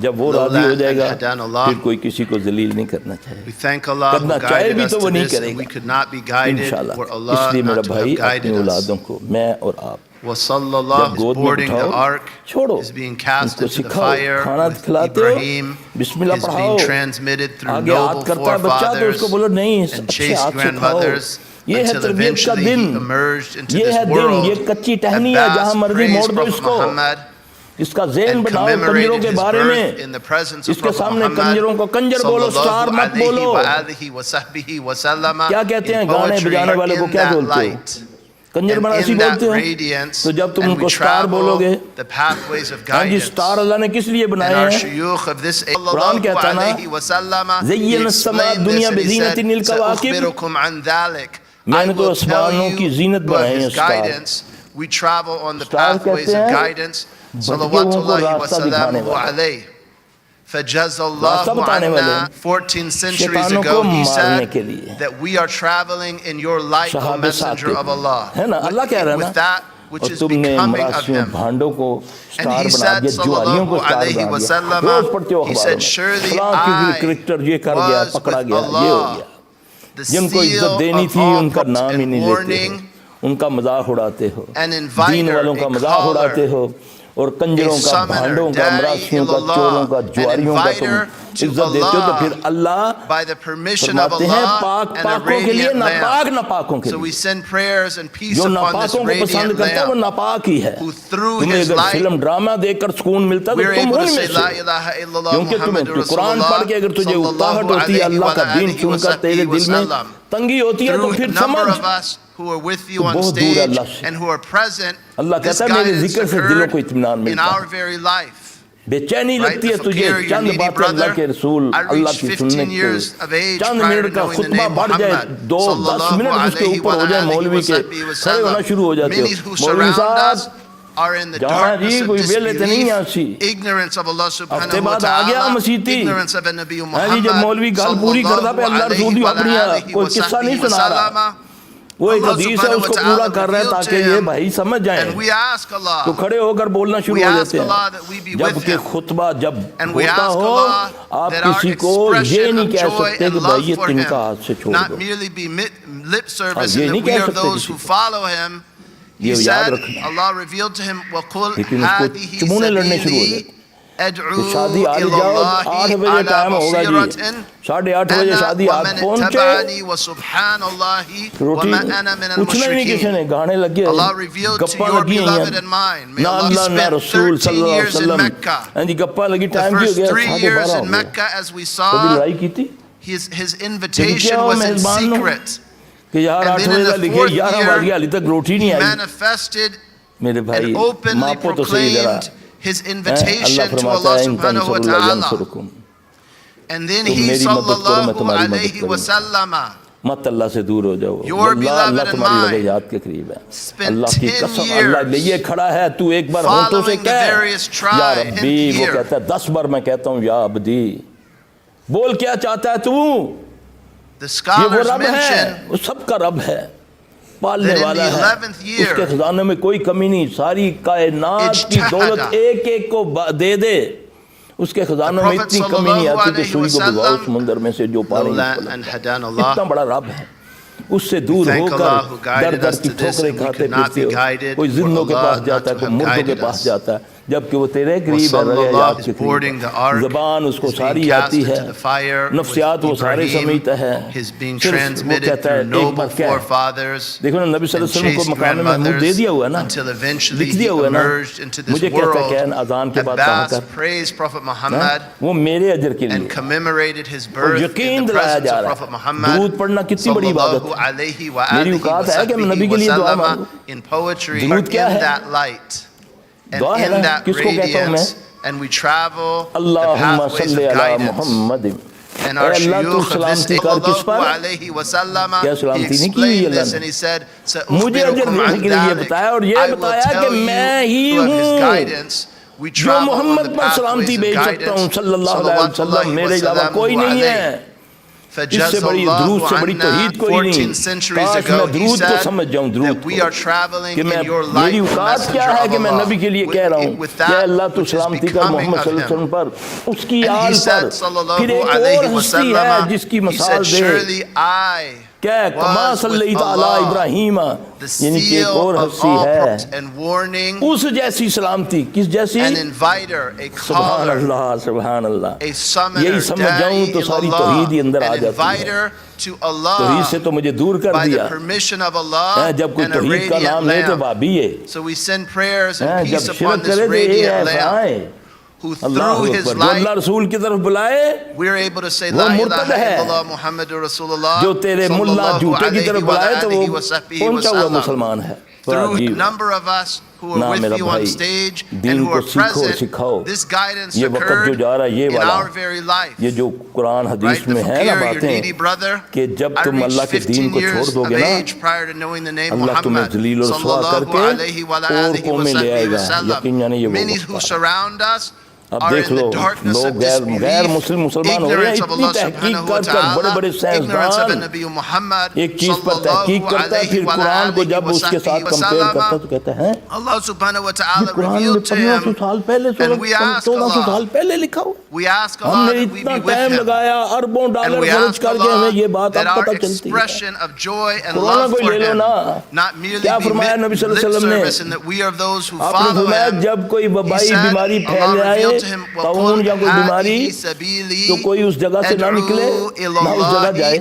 जब वो राजी हो जाएगा फिर कोई किसी को जलील नहीं करना चाहिए, करना चाहे भी तो वो नहीं करेगा इंशाल्लाह। इसलिए मेरा भाई अपनी औलादों को, मैं और आप जब गोद में उठाओ छोड़ो, उनको सिखाओ, खाना खिलाते हो बिस्मिल्लाह पढ़ाओ, आगे हाथ करता है बच्चा तो उसको बोलो नहीं अच्छे हाथ से खाओ। ये है तरबियत का दिन, ये है दिन, ये कच्ची टहनी है, जहाँ मर्जी मोड़ दो इसको, इसका ज़हन बनाओ कंजरों के बारे में, इसके सामने कंजरों को कंजर बोलो, स्टार मत बोलो। क्या कहते हैं गाने बजाने वाले को, क्या बोलते हो, कंजर बना ऐसी बोलते हो। तो जब तुम उनको स्टार बोलोगे, हाँ जी स्टार अल्लाह ने किस लिए बनाए हैं, कुरान कहता ना ज़य्यन अस्समा दुनिया बिज़ीनतिल कवाकिब, मैंने तो आसमानों की जीनत बनाई है स्टार। स्टार कहते हैं भटके को रास्ता दिखाने वाले, रास्ता बताने वाले, 14 centuries शैतानों ago को he मारने said के लिए। that we are traveling in your light, O Shahab messenger of Allah, है ना, अल्लाह कह रहा है with ना, that which और is तुमने becoming of मरासियों him. भांडों को And स्टार he बना said, दिया, जुआरियों को sallallahu स्टार alayhi बना wa दिया। sallam, रोज पढ़ते हो he अखबारों said, में, surely फलां की I क्रिकेटर ये कर गया, was पकड़ा with गया, ये हो Allah. गया। The जिनको इज्जत seal देनी of थी all उनका prophets नाम ही and नहीं लेते warning, हो, उनका मजाक उड़ाते हो, an दीन inviter, वालों का a मजाक उड़ाते caller, हो, और कंजरों a का, summoner, भांडों का, da'i मरासियों का, ilallah, चोरों का, an जुआरियों का तुम inviter to इज्जत देते हो, तो फिर Allah Allah by the permission of फरमाते हैं Allah पाक and a पाकों के लिए, radiant नापाक lamp. नापाकों के So we लिए। send prayers and peace जो upon this नापाकों को पसंद radiant करता है वो lamp, नापाक ही है। who through तुम्हें his अगर light फिल्म ड्रामा देखकर सुकून मिलता है we're तो तुम able to उनमें say से La हो। ilaha illallah क्योंकि तुम्हें Muhammadur कुरान Rasulullah पढ़ के अगर तुझे उकताहट sallallahu होती है, alayhi अल्लाह wa का दीन alihi सुनकर तेरे wa दिल में sallam. तंगी होती है, तो Through फिर a number समझ of us who are with you तो on बहुत दूर है stage अल्लाह से। and who are present, Allah this कहता है मेरे guidance जिक्र से दिलों को occurred इत्मीनान in मिलता our है, very life. बेचैनी Right? लगती The है तुझे fakir, your चंद needy बातें अल्लाह के brother. रसूल I अल्लाह reached की 15 सुनने years को, of age Chand prior minute to का knowing the खुतबा name बढ़ जाए, Muhammad 2-10 sallallahu मिनट उसके alayhi ऊपर हो जाए, wa मौलवी के sahbihi wa खड़े होना शुरू हो sallam. जाते Many हो, who मौलवी surround us साहब are in the जहाँ darkness जी of कोई वेले तो नहीं disbelief, आसी, ignorance of Allah हफ्ते subhanahu wa बाद आ गया ta'ala, मसीती, ignorance of Nabi हाँ जी, जब Muhammad मौलवी गाल पूरी करता पे अल्लाह रसूल दी अपनी कोई किस्सा नहीं सुना रहा, वो एक हदीस है उसको पूरा कर रहा है ताकि ये भाई समझ जाए, and we ask तो Allah, खड़े होकर बोलना शुरू we हो ask जाते Allah हैं। that we be with जबकि him, खुतबा जब and we होता ask हो Allah आप that our किसी को ये expression नहीं of कह joy सकते and कि भाई love ये for तिनका him हाथ से छोड़ not दो, merely be lip service ये and नहीं that we कह are सकते those किसी who को। follow him. He ये याद said, रखना, Allah revealed to him, وَقُلْ लेकिन उसको هَذِهِ चुमोने लड़ने शुरू हो سَبِيلِي जाते। أَدْعُو तो शादी आ إِلَى जाओ, اللَّهِ 8 बजे عَلَى टाइम होगा जी, بَصِيرَةٍ 8:30 बजे أَنَا शादी आप وَمَنِ पहुंचे, اتَّبَعَنِي وَسُبْحَانَ اللَّهِ रोटी وَمَا أَنَا مِنَ पूछना ही नहीं किसी ने, الْمُشْرِكِينَ. गाने लगे हैं, Allah revealed to गप्पा your लगी हैं, beloved and mine. May ना Allah अल्लाह ना spent रसूल 13 सल्लल्लाहु अलैहि years in वसल्लम, Mecca. हाँ जी गप्पा लगी, The टाइम भी हो first गया, 3 12:30 years हो in गया, Mecca, as we कभी saw, लड़ाई की थी his क्या invitation हो was in मेहमानों secret. कि यार And 8 then बजे in का the लिखे 4th 11 year, बज गया, अभी तक रोटी नहीं he आई। manifested मेरे भाई and openly मापो तो सही जरा, proclaimed his Allah invitation to फरमाता Allah है इन subhanahu wa तंसुरुल्लाह ta'ala. यंसुरुकुम, And then तुम he मेरी मदद करो मैं sallallahu तुम्हारी मदद alayhi wa करूंगा, sallama मत अल्लाह से दूर हो जाओ, Your अल्लाह beloved and तुम्हारी mine रज़ात के करीब है, spent अल्लाह की 10 कसम अल्लाह years लिए खड़ा है, तू एक बार होंठों से following the कह various या tribes रब्बी, in वो here. कहता है 10 बार मैं कहता हूँ या अब्दी, बोल क्या चाहता है तू, The ये वो scholars रब mention है, वो सबका रब है, पालने that in वाला the है, 11th year, उसके खजाने में कोई कमी नहीं, सारी कायनात की दौलत इज्तहदा, एक एक को दे दे, उसके खजानों में Prophet इतनी कमी नहीं आती कि sallallahu सुई को alaihi डुबाओ wasallam, समुंदर में से जो पानी Lawla निकल and आता है। hadan Allah. इतना बड़ा रब है, उससे दूर thank होकर Allah who there guided there us की to this, ठोकरें and we खाते could not फिरते be हो, guided कोई for जिन्नों के Allah पास not जाता है, to कोई have मुर्दों के guided पास us. जाता है, जबकि वो तेरे करीब है, Sallallahu रज़ात is के boarding करीब the है, ark, ज़बान उसको is being सारी आती cast है, into the fire with नफ्सियात वो सारे Ibrahim, समेटता है, his being सिर्फ वो transmitted कहता है through एक noble बार क्या है, forefathers देखो ना नबी and सल्लल्लाहु अलैहि वसल्लम को chaste मकान महमूद दे दिया हुआ है ना, until eventually लिख he दिया हुआ है ना, emerged into this मुझे कहता है world. कि अजान के बाद कहा Abbas कर, praised Prophet हाँ? Muhammad वो मेरे अजर के and लिए, commemorated his और birth in यकीन the दिलाया presence जा of रहा Prophet है, Muhammad दुरूद पढ़ना कितनी बड़ी इबादत sallallahu है, alayhi wa मेरी alihi wa औकात है कि मैं नबी sahbihi के wa लिए दुआ sallama मांगूं, in poetry, in दुरूद क्या है, that light and दुआ है in ना, that किसको कहता हूँ मैं, radiance, and we travel the अल्लाहुम्मा pathways सल्ली of अला guidance. मुहम्मद, And our अल्लाह तू shuyukh of this सलामती कर किस पर, sallallahu alayhi wa sallama, क्या he सलामती नहीं की हुई explained अल्लाह this ने, and he said, मुझे अजर "Sa'ukhbirukum देने an के लिए dhalik." बताया और ये I will बताया कि tell मैं ही you of his हूँ guidance. We जो travel on मोहम्मद the पर pathways सलामती of भेज सकता हूँ guidance. सल्लल्लाहु अलैहि वसल्लम, मेरे अलावा कोई नहीं है। इससे बड़ी दुरूद से बड़ी तौहीद कोई नहीं। काश मैं दुरूद को समझ जाऊं, दुरूद को, कि मैं मेरी औकात क्या है कि मैं नबी के लिए कह रहा हूँ या अल्लाह तो सलामती कर मोहम्मद सल्लल्लाहु अलैहि वसल्लम पर, उसकी आल पर। फिर एक और हस्ती है जिसकी मिसाल दे, क्या कमा सल्लल्लाहु अला इब्राहीम, यानी कि एक और हस्ती है उस जैसी सलामती, किस जैसी? सुभान अल्लाह, सुभान अल्लाह। यही समझ जाऊं तो सारी तौहीद ही अंदर आ जाती है। तौहीद से तो मुझे दूर कर दिया। जब कोई तौहीद का नाम ले तो भाभी है, जब शिरक करे तो ये है अल्लाह रसूल की तरफ बुलाए, वो मुर्तद है। जो तेरे मुल्ला झूठे की तरफ बुलाए तो वो पहुंचा हुआ मुसलमान है। ना मेरा भाई, दीन को सीखो सिखाओ। ये वक्त जो जा रहा है ये वाला, ये जो कुरान हदीस में है ना बातें, कि जब तुम अल्लाह के दीन को छोड़ दोगे ना, अल्लाह तुम्हें जलील और रुसवा करके और कौमें ले आएगा। यकीनन ये वो अब देख लो, लोग गैर मुस्लिम मुसलमान हो रहे हैं। इतनी तहकीक कर कर बड़े बड़े साइंसदान एक चीज पर तहकीक करता है, फिर कुरान को जब उसके साथ कंपेयर करता तो कहते हैं ये कुरान में 1500 साल पहले, 1400 साल पहले लिखा हुआ। हमने इतना टाइम लगाया, अरबों डॉलर खर्च करके हमें ये बात अब पता चलती है। कुरान को ले लो ना, क्या फरमाया नबी सल्लल्लाहु अलैहि वसल्लम ने? आपने फरमाया जब कोई वबाई बीमारी फैल आए, ताउन या कोई बीमारी, तो कोई उस जगह से ना निकले, ना उस जगह जाए।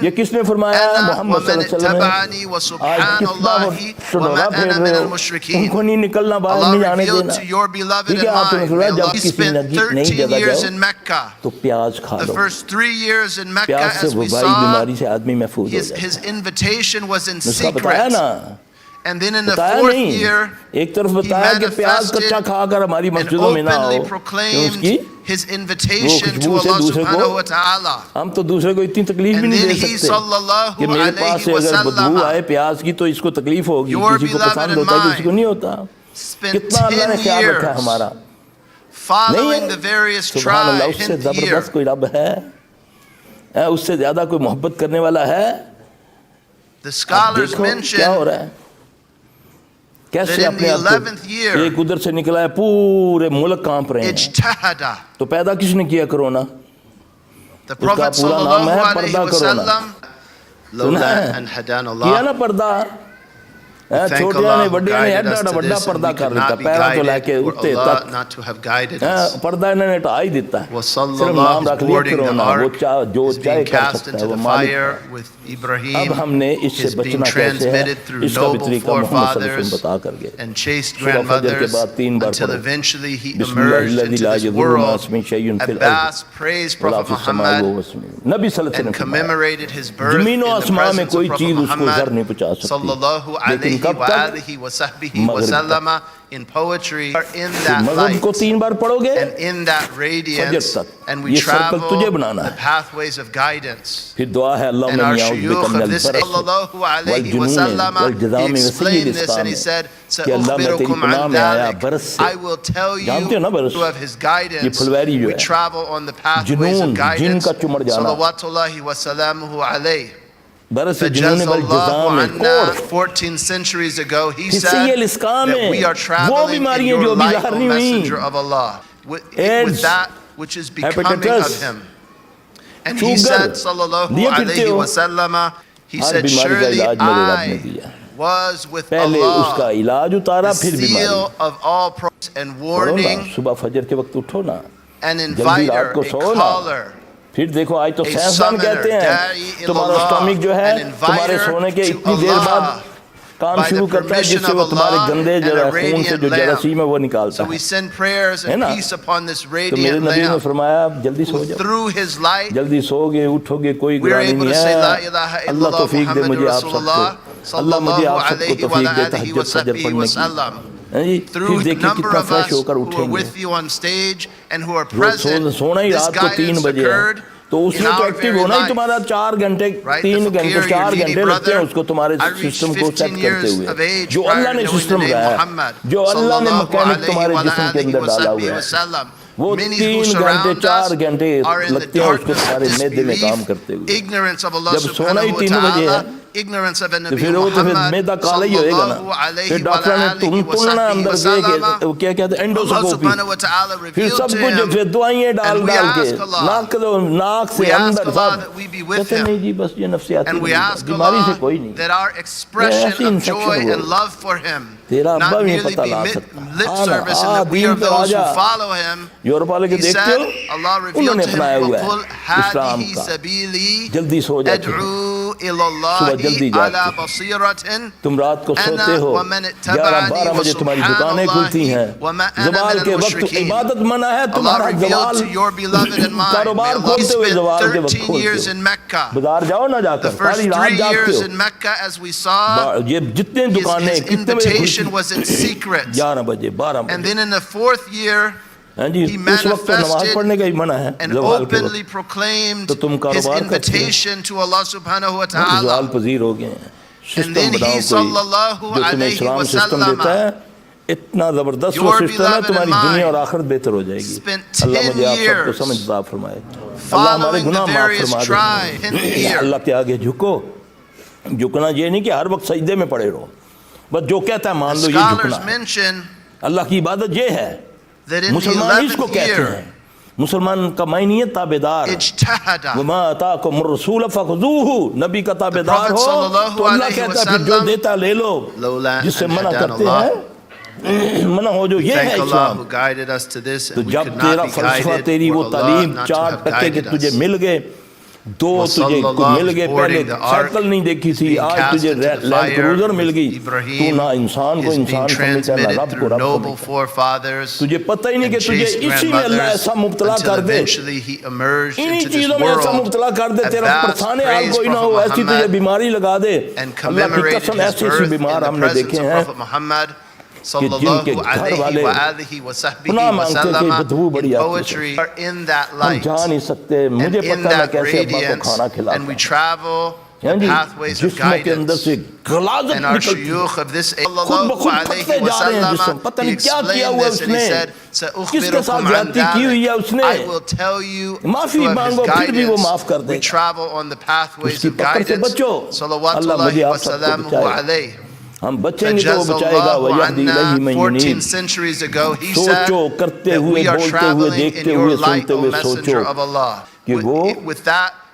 ये किसने फरमाया? मोहम्मद सल्लल्लाहु अलैहि वसल्लम। आज कितना सुनहरा फेर रहे हो, उनको नहीं निकलना, बाहर नहीं आने देना। ठीक है, आपने फरमाया जब किसी नई जगह जाओ तो प्याज खा लो, प्याज से वबाई बीमारी से आदमी महफूज हो जाए। उसका बताया ना, बताया नहीं, एक तरफ बताया कि प्याज कच्चा खाकर हमारी मस्जिदों में ना आओ, उसकी वो खुशबू से दूसरे को, हम तो दूसरे को इतनी तकलीफ भी नहीं दे सकते कि मेरे पास से अगर बदबू आए प्याज की तो इसको तकलीफ होगी, किसी को पसंद होता है किसी को नहीं होता। कितना अल्लाह ने ख्याल रखा है हमारा, नहीं है? सुभान अल्लाह, उससे जबरदस्त कोई रब है? उससे ज्यादा कोई मोहब्बत करने वाला है? देखो क्या हो रहा है, कैसे अपने आप को, एक उधर से निकला है, पूरे मुल्क कांप रहे हैं। तो पैदा किसने किया कोरोना? उसका पूरा नाम है पर्दा कोरोना। सुना है? किया ना पर्दा, छोटे ने बड़े ने एडा बड़ा पर्दा कर दिता, पैरा तो लेके उत्ते तक पर्दा इन्होंने हटा ही दिता है। सिर्फ नाम रख लिया कोरोना, वो जो चाहे कर सकता है, वो मालिक। अब हमने इससे बचना कैसे है, इसका भी तरीका मोहम्मद सल्लल्लाहु अलैहि वसल्लम बता कर गए। सुबह फजर के बाद 3 बार पढ़ो, बिस्मिल्लाहिल्लज़ी ला यज़ुर्रु माअ इस्मिही शैउन फिल अर्ज़ि वला फिस समाइ वहुव अस्मीउन। नबी सल्लल्लाहु अलैहि वसल्लम, ज़मीन और आसमान में कोई चीज उसको ज़र नहीं पहुंचा सकती, लेकिन कब तक? मगरिब in poetry or in तक। that मगरिब light को 3 बार पढ़ोगे, and in that radiance, फजर तक। and we ये सर्कल travel तुझे बनाना the है। pathways of guidance. फिर दुआ है अल्लाह And में our Niyaz shuyukh become of this अल-बरस sallallahu alayhi wa वल sallam, जुनून he explained this and he said, कि अल्लाह मैं तेरी "Sa'ukhbirukum पनाह an में आया dhalik." बरस से। I will tell you जानते हो ना बरस? through of his guidance, ये फुलवारी जो we है, travel on the pathways जुनून, of guidance. जिन का चुमड़ जाना। Salawatullahi wa salamuhu alayhi. बरस से जुनून वल जज़ाम में कोर्स 14 centuries ago, he हिस्से said लिस्काम that में we are वो traveling in बीमारियां your जो अभी light, ज़ाहिर O नहीं messenger हुई, of Allah, with AIDS, that which is becoming hepatitis, of him. And he sugar, said, sallallahu दिया करते alayhi हो। wa sallam, he her said, बीमारी का surely इलाज मेरे रब ने I दिया। was with पहले उसका Allah, इलाज उतारा, the फिर बीमारी। seal of all prophets and पढ़ो ना, warning, सुबह फजर के वक्त उठो ना, an जल्दी रात inviter, को a सो ना। caller, फिर देखो आज तो a साइंसदान कहते summoner, हैं da'i तुम्हारा ilallah, स्टमक जो है an तुम्हारे सोने के inviter to इतनी देर बाद Allah काम by शुरू the करता है, permission जिससे of वो तुम्हारे Allah गंदे and जो a खून से radiant जो lamp. जरासीम है वो निकालता So है। we send prayers है and ना? peace upon this तो मेरे radiant नबी ने lamp, फरमाया जल्दी सो who जाओ, through his light जल्दी सोगे उठोगे, कोई we are गुरानी able नहीं to say La है। ilaha अल्लाह illallah तौफीक दे मुझे Muhammadur आप सबको, Rasulullah अल्लाह मुझे sallallahu आप सबको alayhi wa तौफीक दे alihi wa तहज्जुद फजर sahbihi पढ़ने wa की। sallam. हैं जी, फिर Through देखिए number कितना of फ्रेश us होकर who are उठेंगे। with you on stage and who are रोज present, सोना ही this रात को 3 guidance बजे है, occurred तो in उसमें तो our एक्टिव very होना ही life. तुम्हारा 4 घंटे Right? 3 The घंटे fakir, 4 your घंटे needy लगते हैं brother. उसको तुम्हारे I reached सिस्टम को 15 सेट करते years हुए। of age जो prior अल्लाह to ने knowing the सिस्टम name लगाया है, Muhammad जो अल्लाह ने sallallahu मैकेनिक alayhi तुम्हारे wa जिस्म के alihi अंदर wa डाला sahbihi हुआ wa है, sallam. वो Many 3 who घंटे surround 4 us घंटे are in the लगते हैं उसको darkness of सारे मैदे में काम करते disbelief, हुए। ignorance of Allah जब सोना ही subhanahu wa 3 बजे है ta'ala, ignorance of तो Nabi फिर वो तो फिर Muhammad मैदा काला ही होएगा ना। sallallahu alayhi फिर wa डॉक्टर ने alihi wa तुलना sahbihi अंदर wa दे के sallama. वो क्या कहते हैं Allah endoscopy, subhanahu wa ta'ala फिर revealed सब to कुछ him, फिर दवाइयाँ डाल and we डाल के ask Allah, नाक से we ask अंदर Allah सब that we be with कहते him, नहीं जी बस ये नफ्सियाती and we ask बीमारी से Allah कोई नहीं। that our expression ऐसी of infection joy हो। and love for him तेरा अब्बा not भी नहीं merely पता be ला lip सकता। service and that we Deen are पे those who आजा। follow him. यूरोप वाले के He देखते said, हो Allah revealed उन्होंने to him, अपनाया हुआ है وَقُلْ इस्लाम هَذِهِ का। سَبِيلِي जल्दी सो जाते हो, أَدْعُو إِلَى सुबह जल्दी اللَّهِ जाते عَلَى हो। بَصِيرَةٍ तुम रात को सोते أَنَا हो, وَمَنِ 11-12 बजे तुम्हारी اتَّبَعَنِي दुकानें खुलती हैं, وَسُبْحَانَ اللَّهِ وَمَا أَنَا ज़वाल مِنَ के वक्त الْمُشْرِكِينَ. इबादत मना है, Allah तुम्हारा revealed ज़वाल to your beloved and mine. May कारोबार Allah खोलते हुए spent ज़वाल के वक्त 13 खोलते years हो, in Mecca. बाजार जाओ ना The जाकर first सारी रात 3 जागते years हो। in Mecca, as we saw, ये जितने दुकानें his कितने बजे invitation खुलती, was in secret. 11 बजे 12 And बजे, then in the 4th year, हाँ जी, he उस वक्त तो नमाज manifested पढ़ने का ही मना है and ज़वाल के openly वक्त, proclaimed तो तुम his कारोबार करते हो, invitation to Allah subhanahu wa ज़वाल ta'ala. पजीर हो गए हैं। And then सिस्टम बनाओ he कोई sallallahu जो तुम्हें alayhi इस्लाम wa सिस्टम देता है, इतना जबरदस्त वो Your सिस्टम है, beloved तुम्हारी and दुनिया और mine आखिरत बेहतर हो जाएगी। spent अल्लाह 10 मुझे आप सबको years समझदार फरमाए, अल्लाह हमारे following the गुनाह माफ various फरमा tribes in दे। here. अल्लाह के आगे झुको, झुकना ये नहीं कि हर वक्त सजदे में पड़े रहो, बस जो कहता है मान लो, ये Scholars झुकना है। mention अल्लाह की इबादत ये है, that in the मुसलमान इसको 11th कहते year, हैं। मुसलमान का मायने है ताबेदार, ijtahada, वमा अताकुम रसूल फखुज़ूहु, नबी का ताबेदार Prophet हो sallallahu तो अल्लाह alaihi कहता है फिर जो wasallam, देता ले लो, Lawla जिससे an मना hadana करते Allah. हैं मना हो जो, ये है Thank Allah Islam. who guided us to this, तो and we जब could तेरा not be फलसफा, guided तेरी वो were Allah तालीम not to 4 have टक्के के guided तुझे us. मिल गए, 2 तुझे मिल गए, पहले साइकिल नहीं देखी थी, आज तुझे लैंड क्रूजर मिल गई, तू ना इंसान को इंसान समझता है, ना रब को रब समझता है, तुझे पता ही नहीं कि तुझे इसी में अल्लाह ऐसा मुब्तला कर दे, इन्हीं चीजों में ऐसा मुब्तला कर दे, तेरा परेशान हाल कोई ना हो, ऐसी तुझे बीमारी लगा दे। अल्लाह की कसम ऐसे ऐसे बीमार हमने देखे हैं कि जिनके घर वाले गुनाह मांगते थे, बदबू बड़ी आती है, हम जा नहीं सकते, मुझे पता है कैसे अब्बा को खाना खिलाता हूं, जिस्म के अंदर से गलाजत निकलती है, खुद ब खुद फटते जा रहे हैं जिस्म, पता नहीं क्या किया हुआ उसने, किसके साथ ज्यादती की हुई है उसने, माफी मांगो फिर भी वो माफ कर देगा। उसकी पकड़ से बचो, अल्लाह मुझे आप सबको बचाए, हम बचेंगे तो वो बचाएगा। वयहदी इलैहि मन युनीब। सोचो, करते हुए, बोलते हुए, देखते हुए, सुनते हुए सोचो कि वो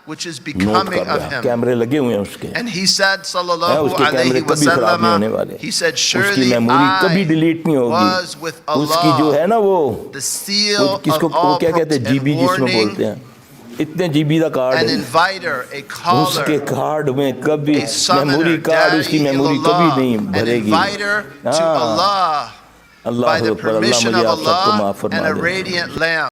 which is नोट becoming कर of रहा है, him. कैमरे लगे हुए हैं उसके, And he said, है sallallahu उसके कैमरे alayhi कभी खराब नहीं होने wasallam, वाले, he said, उसकी surely मेमोरी कभी I डिलीट नहीं was होगी, with उसकी जो Allah, है ना वो the seal किसको of वो all क्या कहते हैं, prophets जीबी and जिसमें warning, बोलते हैं, इतने जीबी का कार्ड an है inviter, a उसके caller, कार्ड में, कभी a summoner, मेमोरी कार्ड उसकी da'i मेमोरी कभी ilallah, नहीं an भरेगी। inviter to हाँ, Allah Allah by the Akbar, Allah permission मुझे of आप सबको Allah माफ and फरमा a दे। radiant lamp.